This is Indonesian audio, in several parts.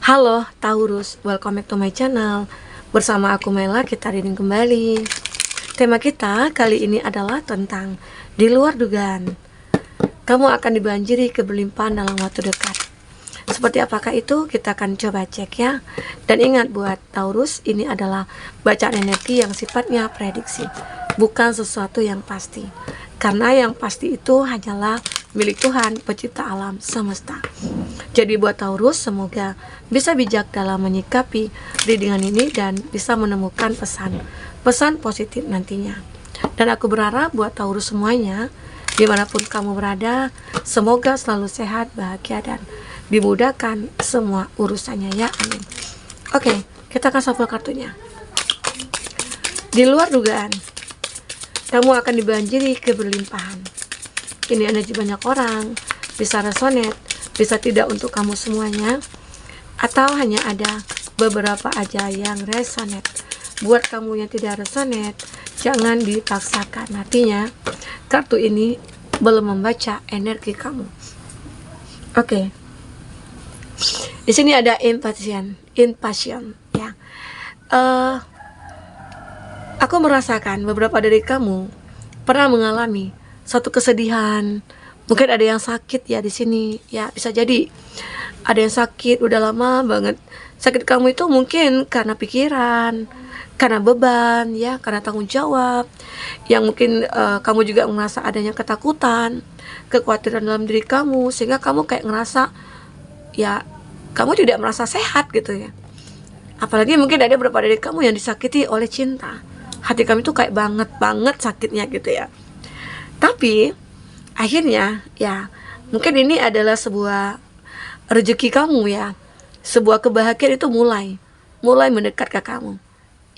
Halo Taurus, welcome back to my channel. Bersama aku Mela, kita reading kembali. Tema kita kali ini adalah tentang di luar dugaan. Kamu akan dibanjiri keberlimpahan dalam waktu dekat. Seperti apakah itu? Kita akan coba cek ya. Dan ingat buat Taurus, ini adalah bacaan energi yang sifatnya prediksi, bukan sesuatu yang pasti. Karena yang pasti itu hanyalah milik Tuhan, pencipta alam semesta. Jadi buat Taurus, semoga bisa bijak dalam menyikapi readingan ini dan bisa menemukan pesan positif nantinya. Dan aku berharap buat Taurus semuanya, dimanapun kamu berada, semoga selalu sehat, bahagia, dan dimudahkan semua urusannya ya, amin. Oke, kita akan shuffle kartunya. Di luar dugaan, kamu akan dibanjiri keberlimpahan. Ini energi banyak orang, bisa resonate, bisa tidak untuk kamu semuanya, atau hanya ada beberapa aja yang resonate. Buat kamu yang tidak resonate, jangan dipaksakan. Artinya, kartu ini belum membaca energi kamu. Oke. Di sini ada impatient ya. Aku merasakan beberapa dari kamu pernah mengalami satu kesedihan. Mungkin ada yang sakit ya di sini ya, bisa jadi ada yang sakit udah lama banget. Sakit kamu itu mungkin karena pikiran, karena beban ya, karena tanggung jawab. Yang mungkin kamu juga merasa adanya ketakutan, kekhawatiran dalam diri kamu, sehingga kamu kayak ngerasa ya kamu tidak merasa sehat gitu ya. Apalagi mungkin ada beberapa dari kamu yang disakiti oleh cinta. Hati kamu itu kayak banget sakitnya gitu ya. Tapi akhirnya ya mungkin ini adalah sebuah rezeki kamu ya. Sebuah kebahagiaan itu mulai mendekat ke kamu.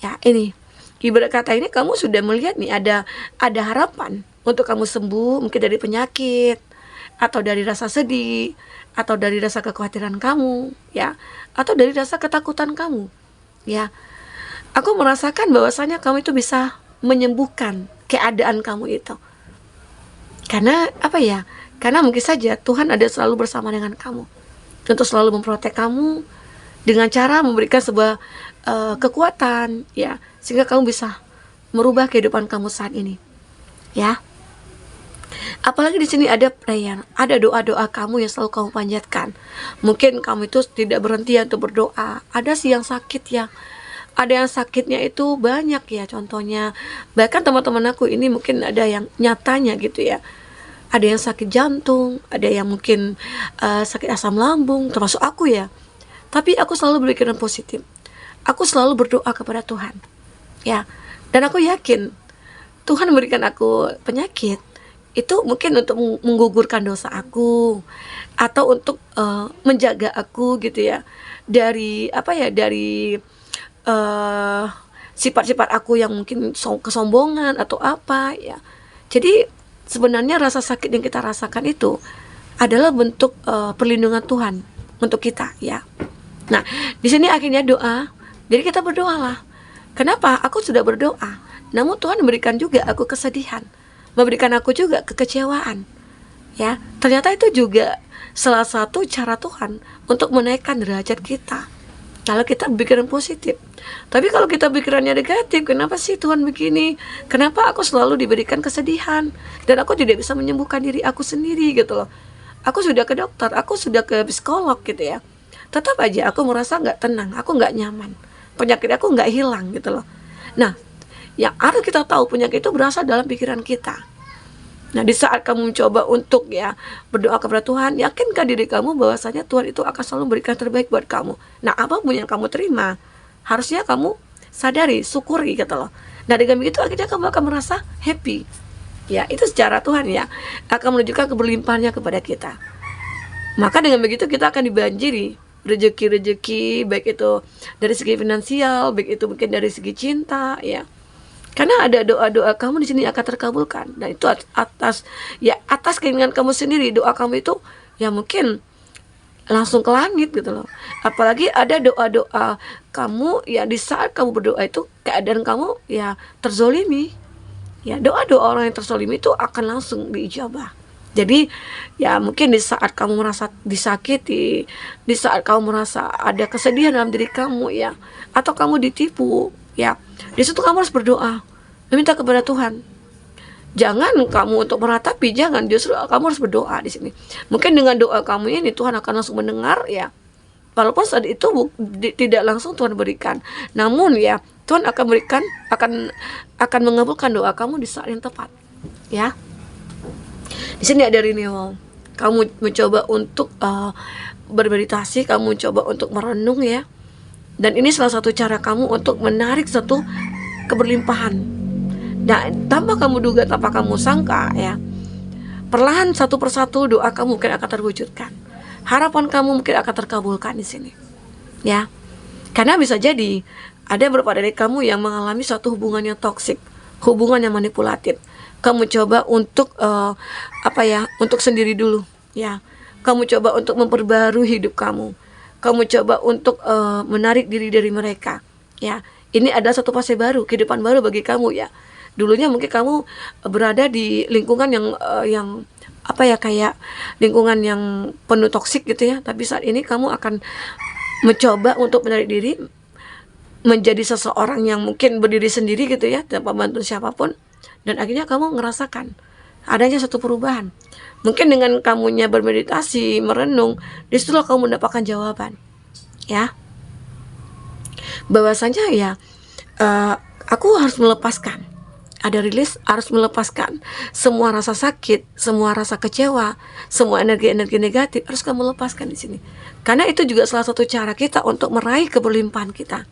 Ya, ini ibarat kata ini kamu sudah melihat nih ada harapan untuk kamu sembuh, mungkin dari penyakit atau dari rasa sedih atau dari rasa kekhawatiran kamu ya, atau dari rasa ketakutan kamu ya. Aku merasakan bahwasanya kamu itu bisa menyembuhkan keadaan kamu itu. Karena apa ya? Karena mungkin saja Tuhan ada selalu bersama dengan kamu untuk selalu memprotek kamu dengan cara memberikan sebuah kekuatan ya, sehingga kamu bisa merubah kehidupan kamu saat ini. Ya. Apalagi di sini ada prayer, ada doa-doa kamu yang selalu kamu panjatkan. Mungkin kamu itu tidak berhenti untuk berdoa. Ada sih yang sakit ya. Ada yang sakitnya itu banyak ya, contohnya bahkan teman-teman aku ini mungkin ada yang nyatanya gitu ya, ada yang sakit jantung, ada yang mungkin sakit asam lambung, termasuk aku ya. Tapi aku selalu berpikiran positif, aku selalu berdoa kepada Tuhan ya, dan aku yakin Tuhan memberikan aku penyakit itu mungkin untuk menggugurkan dosa aku, atau untuk menjaga aku gitu ya, dari apa ya, dari sifat-sifat aku yang mungkin kesombongan atau apa ya. Jadi sebenarnya rasa sakit yang kita rasakan itu adalah bentuk perlindungan Tuhan untuk kita ya. Nah, di sini akhirnya doa. Jadi kita berdoalah. Kenapa? Aku sudah berdoa, namun Tuhan memberikan juga aku kesedihan, memberikan aku juga kekecewaan. Ya, ternyata itu juga salah satu cara Tuhan untuk menaikkan derajat kita. Kalau kita berpikiran positif. Tapi kalau kita pikirannya negatif, kenapa sih Tuhan begini? Kenapa aku selalu diberikan kesedihan? Dan aku tidak bisa menyembuhkan diri aku sendiri gitu loh. Aku sudah ke dokter, aku sudah ke psikolog gitu ya. Tetap aja aku merasa gak tenang, aku gak nyaman. Penyakit aku gak hilang gitu loh. Nah, yang harus kita tahu, penyakit itu berasal dalam pikiran kita. Nah, di saat kamu mencoba untuk ya berdoa kepada Tuhan, yakinkan diri kamu bahwasanya Tuhan itu akan selalu memberikan terbaik buat kamu. Nah, apapun yang kamu terima, harusnya kamu sadari, syukuri gitu loh. Nah, dengan begitu akhirnya kamu akan merasa happy. Ya, itu secara Tuhan ya akan menunjukkan keberlimpahannya kepada kita. Maka dengan begitu kita akan dibanjiri rezeki-rezeki, baik itu dari segi finansial, baik itu mungkin dari segi cinta ya. Karena ada doa-doa kamu di sini akan terkabulkan, dan itu atas keinginan kamu sendiri. Doa kamu itu ya mungkin langsung ke langit gitu loh. Apalagi ada doa-doa kamu ya di saat kamu berdoa itu keadaan kamu ya terzolimi. Ya, doa-doa orang yang terzolimi itu akan langsung diijabah. Jadi ya mungkin di saat kamu merasa disakiti, di saat kamu merasa ada kesedihan dalam diri kamu ya, atau kamu ditipu ya, di situ kamu harus berdoa, meminta kepada Tuhan. Jangan kamu untuk meratapi, jangan, justru kamu harus berdoa di sini. Mungkin dengan doa kamu ini Tuhan akan langsung mendengar ya. Walaupun saat itu tidak langsung Tuhan berikan, namun ya Tuhan akan berikan, akan mengabulkan doa kamu di saat yang tepat ya. Di sini ada renewal. Kamu mencoba untuk bermeditasi, kamu mencoba untuk merenung ya. Dan ini salah satu cara kamu untuk menarik satu keberlimpahan. Dan tanpa kamu duga, tanpa kamu sangka ya, perlahan satu persatu doa kamu mungkin akan terwujudkan. Harapan kamu mungkin akan terkabulkan di sini. Ya. Karena bisa jadi ada beberapa dari kamu yang mengalami suatu hubungan yang toksik, hubungan yang manipulatif. Kamu coba untuk untuk sendiri dulu ya. Kamu coba untuk memperbarui hidup kamu. Kamu coba untuk menarik diri dari mereka ya. Ini adalah satu fase baru, kehidupan baru bagi kamu ya. Dulunya mungkin kamu berada di lingkungan yang kayak lingkungan yang penuh toksik gitu ya. Tapi saat ini kamu akan mencoba untuk menarik diri menjadi seseorang yang mungkin berdiri sendiri gitu ya, tanpa bantuan siapapun. Dan akhirnya kamu ngerasakan adanya satu perubahan. Mungkin dengan kamunya bermeditasi, merenung, disitulah kamu mendapatkan jawaban ya, bahwasanya ya aku harus melepaskan, ada rilis, harus melepaskan semua rasa sakit, semua rasa kecewa, semua energi-energi negatif harus kamu lepaskan di sini. Karena itu juga salah satu cara kita untuk meraih keberlimpahan kita.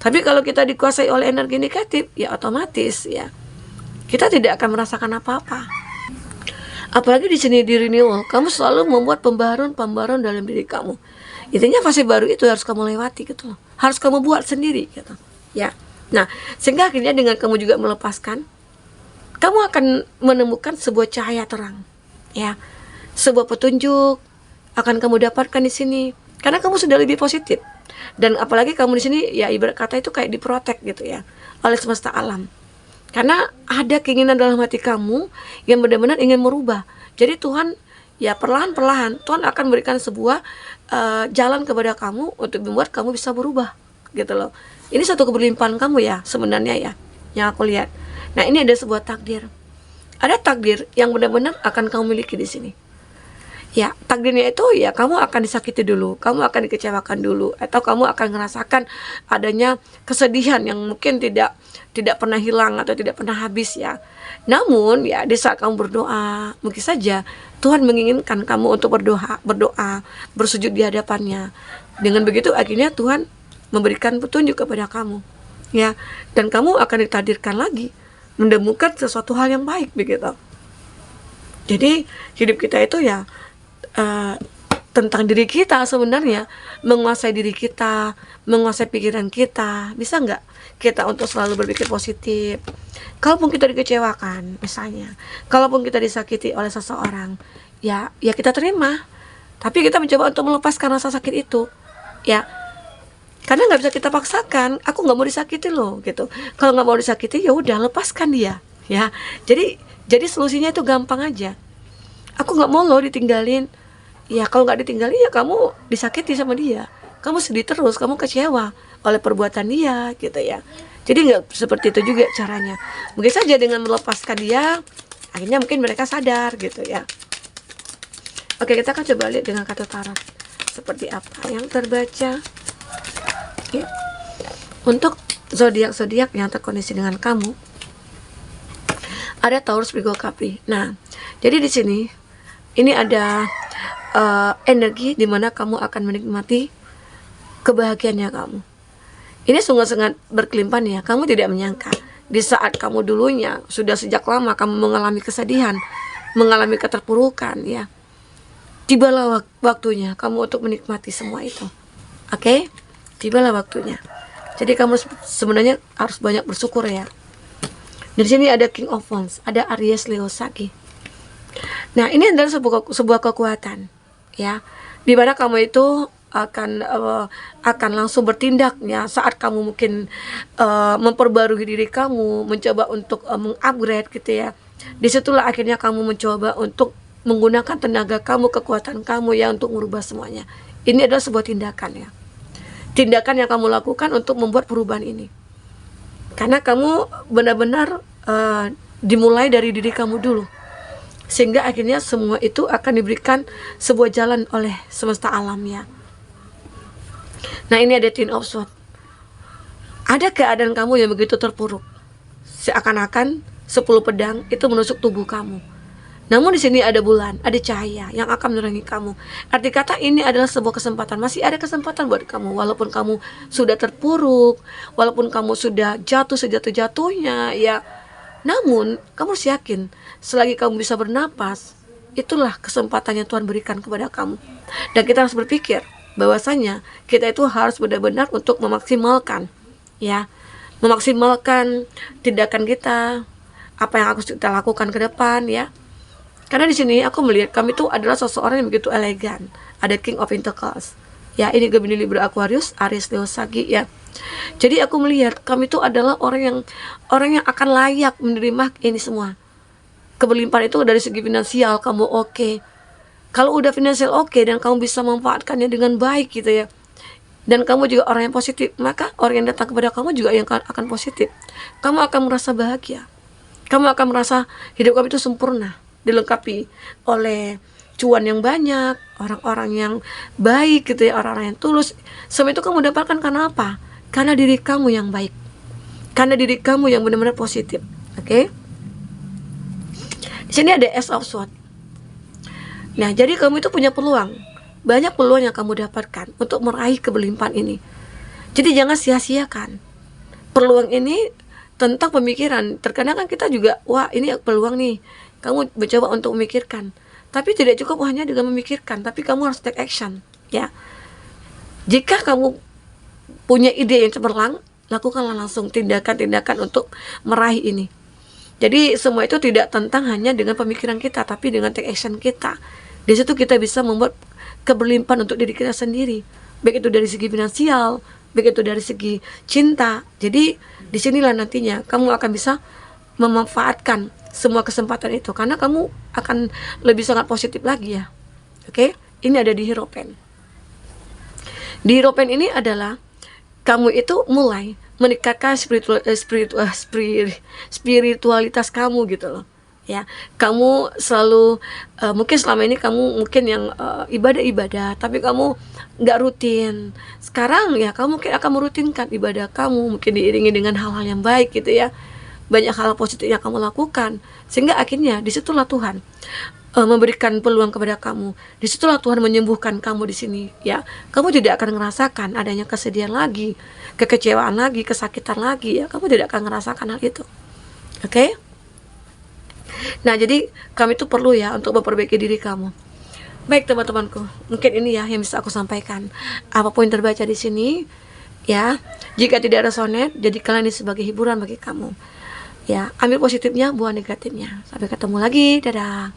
Tapi kalau kita dikuasai oleh energi negatif, ya otomatis ya kita tidak akan merasakan apa-apa. Apalagi di sini di renewal, kamu selalu membuat pembaruan dalam diri kamu. Intinya fase baru itu harus kamu lewati gitu loh. Harus kamu buat sendiri gitu. Ya. Nah, sehingga akhirnya dengan kamu juga melepaskan, kamu akan menemukan sebuah cahaya terang. Ya. Sebuah petunjuk akan kamu dapatkan di sini karena kamu sudah lebih positif. Dan apalagi kamu di sini ya ibarat kata itu kayak diprotek gitu ya oleh semesta alam. Karena ada keinginan dalam hati kamu yang benar-benar ingin merubah. Jadi Tuhan ya perlahan-perlahan Tuhan akan berikan sebuah jalan kepada kamu untuk membuat kamu bisa berubah gitu loh. Ini satu keberlimpahan kamu ya sebenarnya ya, yang aku lihat. Nah, ini ada sebuah takdir. Ada takdir yang benar-benar akan kamu miliki di sini. Ya, takdirnya itu ya kamu akan disakiti dulu, kamu akan dikecewakan dulu, atau kamu akan merasakan adanya kesedihan yang mungkin tidak pernah hilang atau tidak pernah habis ya. Namun ya di saat kamu berdoa, mungkin saja Tuhan menginginkan kamu untuk berdoa, bersujud di hadapannya. Dengan begitu akhirnya Tuhan memberikan petunjuk kepada kamu. Ya, dan kamu akan ditakdirkan lagi menemukan sesuatu hal yang baik begitu. Jadi hidup kita itu ya tentang diri kita sebenarnya, menguasai diri kita, menguasai pikiran kita. Bisa nggak kita untuk selalu berpikir positif? Kalaupun kita dikecewakan misalnya, kalaupun kita disakiti oleh seseorang, ya kita terima. Tapi kita mencoba untuk melepaskan rasa sakit itu, ya. Karena nggak bisa kita paksakan. Aku nggak mau disakiti loh, gitu. Kalau nggak mau disakiti, ya udah lepaskan dia, ya. Jadi solusinya itu gampang aja. Aku nggak mau loh ditinggalin. Ya kalau nggak ditinggalin ya kamu disakiti sama dia. Kamu sedih terus, kamu kecewa oleh perbuatan dia, gitu ya. Jadi nggak seperti itu juga caranya. Mungkin saja dengan melepaskan dia, akhirnya mungkin mereka sadar, gitu ya. Oke, kita akan coba lihat dengan kartu tarot seperti apa yang terbaca. Ya. Untuk zodiak yang terkoneksi dengan kamu, ada Taurus, Virgo, Capri. Nah, jadi di sini ini ada energi di mana kamu akan menikmati kebahagiaannya kamu. Ini sungguh sangat berkelimpahan ya. Kamu tidak menyangka di saat kamu dulunya sudah sejak lama kamu mengalami kesedihan, mengalami keterpurukan ya. Tibalah waktunya kamu untuk menikmati semua itu. Oke? Tibalah waktunya. Jadi kamu sebenarnya harus banyak bersyukur ya. Di sini ada King of Wands, ada Aries, Leo, Sagi. Nah, ini adalah sebuah kekuatan ya, di mana kamu itu akan langsung bertindak ya saat kamu mungkin memperbarui diri kamu, mencoba untuk mengupgrade gitu ya. Disitulah akhirnya kamu mencoba untuk menggunakan tenaga kamu, kekuatan kamu ya untuk merubah semuanya. Ini adalah sebuah tindakan ya. Tindakan yang kamu lakukan untuk membuat perubahan ini. Karena kamu benar-benar dimulai dari diri kamu dulu. Sehingga akhirnya semua itu akan diberikan sebuah jalan oleh semesta alam ya. Nah, ini ada Ten of Swords. Ada keadaan kamu yang begitu terpuruk. Seakan-akan 10 pedang itu menusuk tubuh kamu. Namun di sini ada bulan, ada cahaya yang akan menerangi kamu. Arti kata ini adalah sebuah kesempatan. Masih ada kesempatan buat kamu. Walaupun kamu sudah terpuruk, walaupun kamu sudah jatuh sejatuh-jatuhnya, ya. Namun kamu harus yakin, selagi kamu bisa bernapas, itulah kesempatan yang Tuhan berikan kepada kamu. Dan kita harus berpikir bahwasanya kita itu harus benar-benar untuk memaksimalkan, ya, memaksimalkan tindakan kita, apa yang harus kita lakukan ke depan, ya. Karena di sini aku melihat kami itu adalah seseorang yang begitu elegan. Ada King of Pentacles. Ya, ini Gemini, Libra, Aquarius, Aries, Leo, Sagi ya. Jadi aku melihat kami itu adalah orang yang akan layak menerima ini semua. Keberlimpahan itu dari segi finansial kamu oke. Kalau udah finansial oke dan kamu bisa memanfaatkannya dengan baik gitu ya. Dan kamu juga orang yang positif, maka orang yang datang kepada kamu juga yang akan positif. Kamu akan merasa bahagia. Kamu akan merasa hidup kamu itu sempurna, dilengkapi oleh cuan yang banyak, orang-orang yang baik gitu ya, orang-orang yang tulus. Semua itu kamu dapatkan karena apa? Karena diri kamu yang baik, karena diri kamu yang benar-benar positif. Oke? Di sini ada Ace of Swords. Nah, jadi kamu itu punya peluang, banyak peluang yang kamu dapatkan untuk meraih keberlimpahan ini. Jadi jangan sia-siakan peluang ini. Tentang pemikiran, terkadang kan kita juga, wah ini peluang nih, kamu mencoba untuk memikirkan, tapi tidak cukup hanya dengan memikirkan, tapi kamu harus take action ya. Jika kamu punya ide yang cemerlang, lakukanlah langsung tindakan-tindakan untuk meraih ini. Jadi semua itu tidak tentang hanya dengan pemikiran kita, tapi dengan take action kita. Di situ kita bisa membuat keberlimpahan untuk diri kita sendiri, baik itu dari segi finansial, baik itu dari segi cinta. Jadi disinilah nantinya kamu akan bisa memanfaatkan semua kesempatan itu, karena kamu akan lebih sangat positif lagi ya. Oke, ini ada di Hierophant. Di Hierophant ini adalah kamu itu mulai meningkatkan spiritualitas kamu gitu loh. Ya, kamu selalu mungkin selama ini kamu mungkin yang ibadah-ibadah, tapi kamu nggak rutin. Sekarang ya kamu mungkin akan merutinkan ibadah kamu, mungkin diiringi dengan hal-hal yang baik gitu ya. Banyak hal positif yang kamu lakukan, sehingga akhirnya disitulah Tuhan memberikan peluang kepada kamu. Disitulah Tuhan menyembuhkan kamu di sini ya. Kamu tidak akan merasakan adanya kesedihan lagi, kekecewaan lagi, kesakitan lagi ya. Kamu tidak akan merasakan hal itu. Oke? Nah, jadi kami itu perlu ya untuk memperbaiki diri kamu. Baik teman-temanku, mungkin ini ya yang bisa aku sampaikan. Apapun yang terbaca di sini, ya, jika tidak resonate, jadikanlah ini sebagai hiburan bagi kamu. Ya, ambil positifnya, buang negatifnya. Sampai ketemu lagi, dadah.